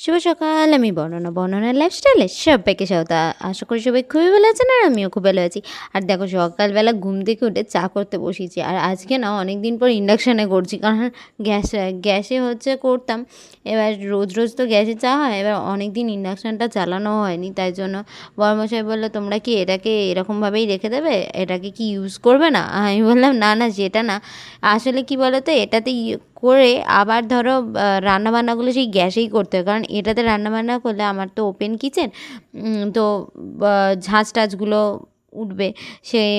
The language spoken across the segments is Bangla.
শুভ সকাল। আমি বর্ণনা লাইফস্টাইলে সবাইকে স্বাগত। আশা করি সবাই খুবই ভালো আছেন আর আমিও খুব ভালো আছি। আর দেখো সকালবেলা ঘুম থেকে উঠে চা করতে বসিয়েছি। আর আজকে না অনেক দিন পর ইন্ডাকশানে করছি, কারণ গ্যাসে হচ্ছে করতাম। এবার রোজ রোজ তো গ্যাসে চা হয়, এবার অনেক দিন ইন্ডাকশানটা চালানো হয়নি, তাই জন্য বড়মশাই বললো তোমরা কি এটাকে এরকমভাবেই রেখে দেবে, এটাকে কি ইউজ করবে না? আমি বললাম না না, সেটা না, আসলে কি বলো তো, এটাতে করে আবার ধরো রান্নাবান্নাগুলো সেই গ্যাসেই করতে হয়, কারণ এটাতে রান্নাবান্না করলে আমার তো ওপেন কিচেন, তো ঝাঁঝ টাঝগুলো উঠবে, সেই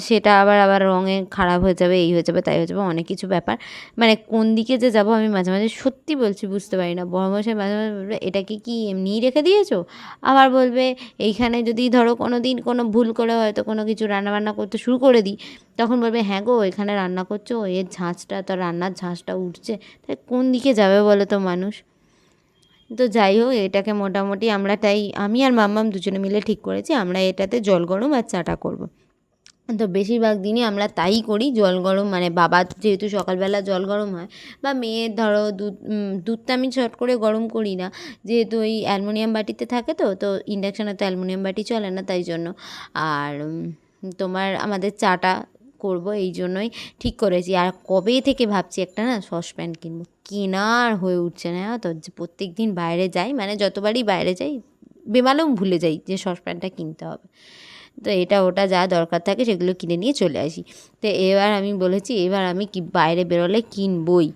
সেটা আবার আবার রঙে খারাপ হয়ে যাবে, এই হয়ে যাবে তাই হয়ে যাবে, অনেক কিছু ব্যাপার। মানে কোন দিকে যে যাবো আমি মাঝে মাঝে সত্যি বলছি বুঝতে পারি না। বড়মশাই মাঝে মাঝে বলবে এটাকে কি এমনিই রেখে দিয়েছো, আবার বলবে এইখানে যদি ধরো কোনো দিন কোনো ভুল করে হয়তো কোনো কিছু রান্নাবান্না করতে শুরু করে দিই, তখন বলবে হ্যাঁ গো এখানে রান্না করছো, এর ঝাঁঝটা তো রান্নার ঝাঁঝটা উঠছে, তাই কোন দিকে যাবে বলো তো মানুষ। তো যাই হোক, এটাকে মোটামুটি আমরা, তাই আমি আর মাম্মাম দুজনে মিলে ঠিক করেছি আমরা এটাতে জল গরম আর চাটা করব। তো বেশিরভাগ দিনই আমরা তাই করি, জল গরম, মানে বাবার যেহেতু সকালবেলা জল গরম হয়, বা মেয়ের ধরো দুধটা আমি চট করে গরম করি না, যেহেতু ওই অ্যালুমিনিয়াম বাটিতে থাকে, তো ইন্ডাকশানে তো অ্যালুমিনিয়াম বাটি চলে না, তাই জন্য। আর তোমার আমাদের চাটা করব, এই জন্যই ঠিক করেছি। আর কবে থেকে ভাবছি একটা না সসপ্যান কিনবো, কেনার হয়ে উঠছে না, তো যে প্রত্যেক দিন বাইরে যাই, মানে যতবারই বাইরে যাই বেমালুম ভুলে যাই যে সসপ্যানটা কিনতে হবে, তো এটা ওটা যা দরকার থাকে সেগুলো কিনে নিয়ে চলে আসি। তো এবার আমি বলেছি এবার আমি কি বাইরে বেরোলে কিনবই,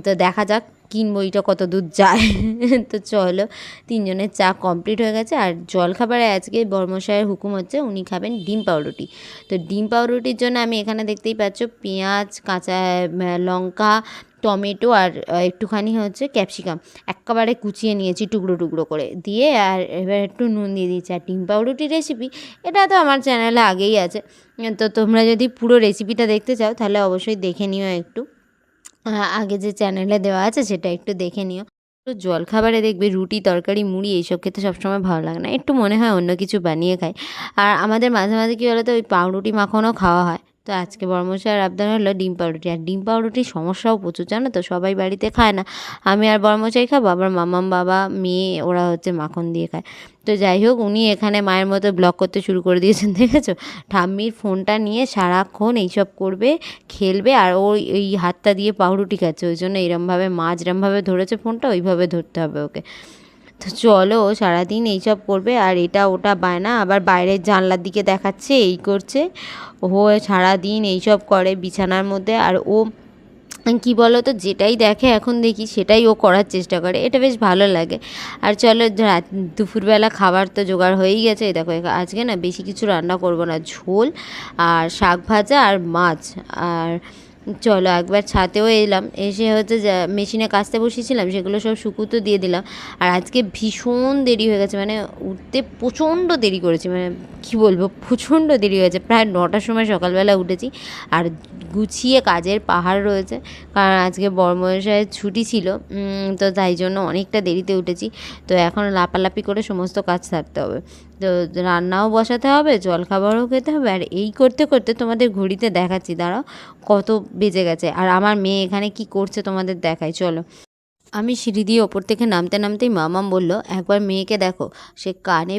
তো দেখা যাক কিনবইটা কত দূর যায়। তো চলো, তিনজনের চা কমপ্লিট হয়ে গেছে। আর জলখাবারে আজকে বর্মশায়ের হুকুম হচ্ছে উনি খাবেন ডিম পাউরুটি। তো ডিম পাউরুটির জন্য আমি এখানে দেখতেই পাচ্ছ পেঁয়াজ, কাঁচা লঙ্কা, টমেটো আর একটুখানি হচ্ছে ক্যাপসিকাম একেবারে কুচিয়ে নিয়েছি টুকরো টুকরো করে দিয়ে, আর এবার একটু নুন দিয়ে দিয়েছি। আর ডিম পাউরুটির রেসিপি এটা তো আমার চ্যানেলে আগেই আছে, তো তোমরা যদি পুরো রেসিপিটা দেখতে চাও তাহলে অবশ্যই দেখে নিও একটু, আগে যে চ্যানেলে দেওয়া আছে সেটা একটু দেখে নিও। তো জলখাবারে দেখবে রুটি তরকারি মুড়ি এইসব খেতে সবসময় ভালো লাগে না, একটু মনে হয় অন্য কিছু বানিয়ে খাই। আর আমাদের মাঝে মাঝে কী বলো তো, ওই পাউরুটি মাখনও খাওয়া হয়। তো আজকে বড়মশাইয়ের আবদার হলো ডিম পাউরুটি, আর ডিম পাউরুটির সমস্যাও প্রচুর জানো তো, সবাই বাড়িতে খায় না, আমি আর বড়মশাই খাবো, আবার মামাম বাবা মেয়ে ওরা হচ্ছে মাখন দিয়ে খায়। তো যাই হোক, উনি এখানে মায়ের মতো ব্লগ করতে শুরু করে দিয়েছেন, দেখেছো, ঠাম্মির ফোনটা নিয়ে সারাক্ষণ এইসব করবে, খেলবে, আর ওই এই হাতটা দিয়ে পাউরুটি খাচ্ছে, ওই জন্য এরমভাবে মা যেরমভাবে ধরেছে ফোনটা ওইভাবে ধরতে হবে ওকে। তো চলো, ও সারাদিন এইসব করবে আর এটা ওটা বায়না, আবার বাইরের জানলার দিকে দেখাচ্ছে, এই করছে, ও সারাদিন এইসব করে বিছানার মধ্যে। আর ও কী বলো তো, যেটাই দেখে এখন দেখি সেটাই ও করার চেষ্টা করে, এটা বেশ ভালো লাগে। আর চলো দুপুরবেলা খাবার তো জোগাড় হয়েই গেছে, এই দেখো আজকে না বেশি কিছু রান্না করব না, ঝোল আর শাক ভাজা আর মাছ। আর চলো একবার ছাতেও এলাম, এসে হচ্ছে মেশিনে কাচতে বসিয়েছিলাম সেগুলো সব শুকুতো দিয়ে দিলাম। আর আজকে ভীষণ দেরি হয়ে গেছে, মানে উঠতে প্রচণ্ড দেরি করেছি, মানে কী বলবো, প্রচণ্ড দেরি হয়েছে, প্রায় 9টার সময় সকালবেলা উঠেছি। আর গুছিয়ে কাজের পাহাড় রয়েছে, কারণ আজকে বড়মশাইয়ের ছুটি ছিল, তো তাই জন্য অনেকটা দেরিতে উঠেছি। তো এখন লাপালাপি করে সমস্ত কাজ সারতে হবে, তো রান্নাও বসাতে হবে, জলখাবারও খেতে হবে, আর এই করতে করতে তোমাদের ঘড়িতে দেখাচ্ছি, দাঁড়াও কত বেজে গেছে। আর আমার মেয়ে এখানে কি করছে তোমাদের দেখাই, চলো। আমি সিঁড়ি দিয়ে ওপর থেকে নামতে নামতেই মামাম বলল একবার মেয়েকে দেখো, সে কানে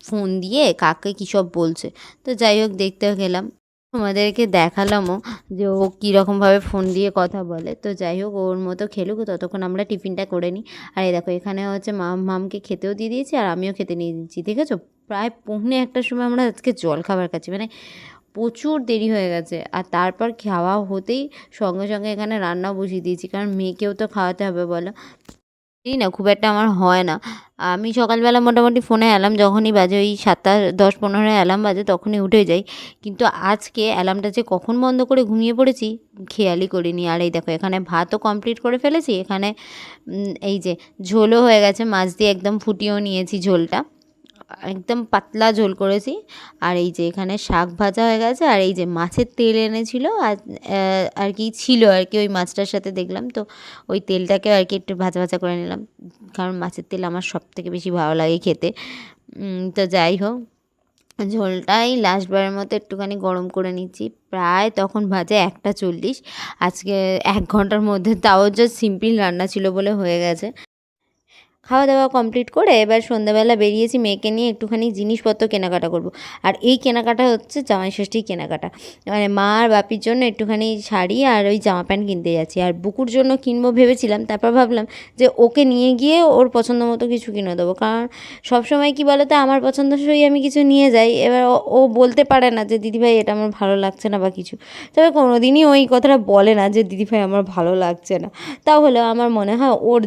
ফোন দিয়ে কাকে কী সব বলছে। তো যাই হোক, দেখতে গেলাম, তোমাদেরকে দেখালামও যে ও কীরকমভাবে ফোন দিয়ে কথা বলে। তো যাই হোক, ওর মতো খেলুক, ততক্ষণ আমরা টিফিনটা করে নিই। আর এই দেখো এখানে হচ্ছে মামকে খেতেও দিয়ে দিয়েছি আর আমিও খেতে নিয়ে দিচ্ছি, দেখেছো প্রায় 1:45টার সময় আমরা আজকে জল খাবার খাচ্ছি, মানে প্রচুর দেরি হয়ে গেছে। আর তারপর খাওয়া হতেই সঙ্গে সঙ্গে এখানে রান্নাও বসিয়ে দিয়েছি, কারণ মেয়েকেও তো খাওয়াতে হবে বলো। এই না খুব একটা আমার হয় না, আমি সকালবেলা মোটামুটি ফোনে অ্যালার্ম যখনই বাজে, ওই 7:10-15 অ্যালার্ম বাজে তখনই উঠে যাই, কিন্তু আজকে অ্যালার্মটা যে কখন বন্ধ করে ঘুমিয়ে পড়েছি খেয়ালই করিনি। আর এই দেখো এখানে ভাতও কমপ্লিট করে ফেলেছি, এখানে এই যে ঝোলও হয়ে গেছে, মাছ দিয়ে একদম ফুটিয়েও নিয়েছি ঝোলটা, একদম পাতলা ঝোল করেছি। আর এই যে এখানে শাক ভাজা হয়ে গেছে, আর এই যে মাছের তেল এনেছিল আর কি ছিল আর কি ওই মাছটার সাথে দেখলাম, তো ওই তেলটাকেও আর কি একটু ভাজা ভাজা করে নিলাম, কারণ মাছের তেল আমার সবথেকে বেশি ভালো লাগে খেতে। তো যাই হোক, ঝোলটাই লাস্টবারের মতো একটুখানি গরম করে নিচ্ছি, প্রায় তখন বাজে 1:40। আজকে 1 ঘন্টার মধ্যে, তাও জাস্ট সিম্পল রান্না ছিল বলে হয়ে গেছে। খাওয়া দাওয়া কমপ্লিট করে এবার সন্ধ্যাবেলা বেরিয়েছি মেয়েকে নিয়ে একটুখানি জিনিসপত্র কেনাকাটা করব। আর এই কেনাকাটা হচ্ছে জামাই ষষ্ঠীর কেনাকাটা, মানে মা আর বাপির জন্য একটুখানি শাড়ি আর ওই জামা প্যান্ট কিনতে যাচ্ছি। আর বুকুর জন্য কিনবো ভেবেছিলাম, তারপর ভাবলাম যে ওকে নিয়ে গিয়ে ওর পছন্দ মতো কিছু কিনে দেবো, কারণ সবসময় কী বলো তো আমার পছন্দসই আমি কিছু নিয়ে যাই, এবার ও বলতে পারে না যে দিদিভাই এটা আমার ভালো লাগছে না বা কিছু। তবে কোনো দিনই ওই কথাটা বলে না যে দিদিভাই আমার ভালো লাগছে না। তাহলে আমার মনে হয় ওর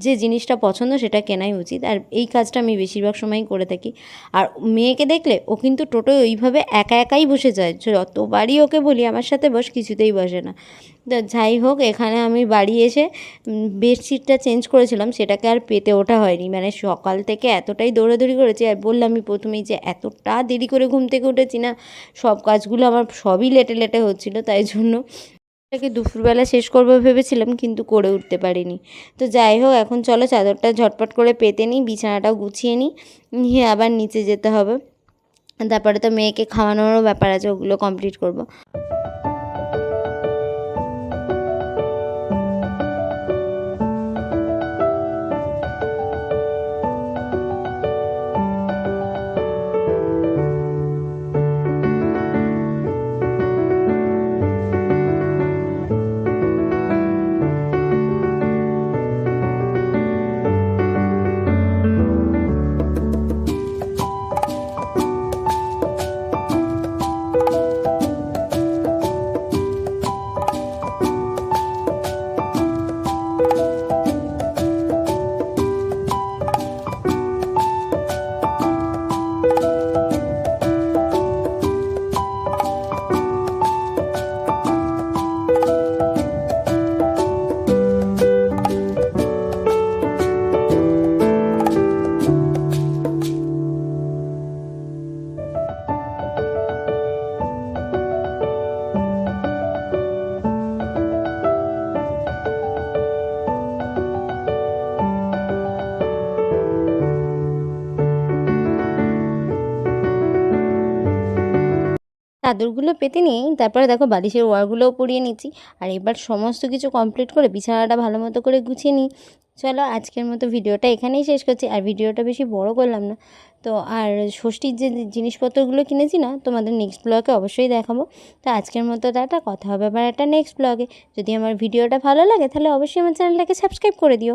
যে জিনিসটা পছন্দ সেটা কেনাই উচিত, আর এই কাজটা আমি বেশিরভাগ সময়ই করে থাকি। আর মেয়েকে দেখলে ও কিন্তু টোটোয় ওইভাবে একা একাই বসে যায়, যতবারই ওকে বলি আমার সাথে বস, কিছুতেই বসে না। তো যাই হোক, এখানে আমি বাড়ি এসে বেডশিটটা চেঞ্জ করেছিলাম, সেটাকে আর পেতে ওঠা হয়নি, মানে সকাল থেকে এতটাই দৌড়াদৌড়ি করেছি। আর বললাম আমি প্রথমেই যে এতটা দেরি করে ঘুম থেকে উঠেছি না, সব কাজগুলো আমার সবই লেটে লেটে হচ্ছিলো, তাই জন্য এটাকে দুপুরবেলা শেষ করবো ভেবেছিলাম, কিন্তু করে উঠতে পারিনি। তো যাই হোক, এখন চলো চাদরটা ঝটপট করে পেতে নিই, বিছানাটাও গুছিয়ে নিই, নিয়ে আবার নিচে যেতে হবে। তারপরে তো মেয়েকে খাওয়ানোরও ব্যাপার আছে, ওগুলো কমপ্লিট করব। চাদরগুলো পেতে নিয়েই তারপরে দেখো বালিশের ওয়ারগুলোও পরিয়ে নিচ্ছি। আর এবার সমস্ত কিছু কমপ্লিট করে বিছানাটা ভালো মতো করে গুছিয়ে নিই। চলো আজকের মতো ভিডিওটা এখানেই শেষ করছি, আর ভিডিওটা বেশি বড় করলাম না। তো আর ষষ্ঠীর যে জিনিসপত্রগুলো কিনেছি না, তোমাদের নেক্সট ব্লগে অবশ্যই দেখাবো। তো আজকের মতো টাটা, কথা হবে আবার একটা নেক্সট ব্লগে। যদি আমার ভিডিওটা ভালো লাগে তাহলে অবশ্যই আমার চ্যানেলটাকে সাবস্ক্রাইব করে দিও।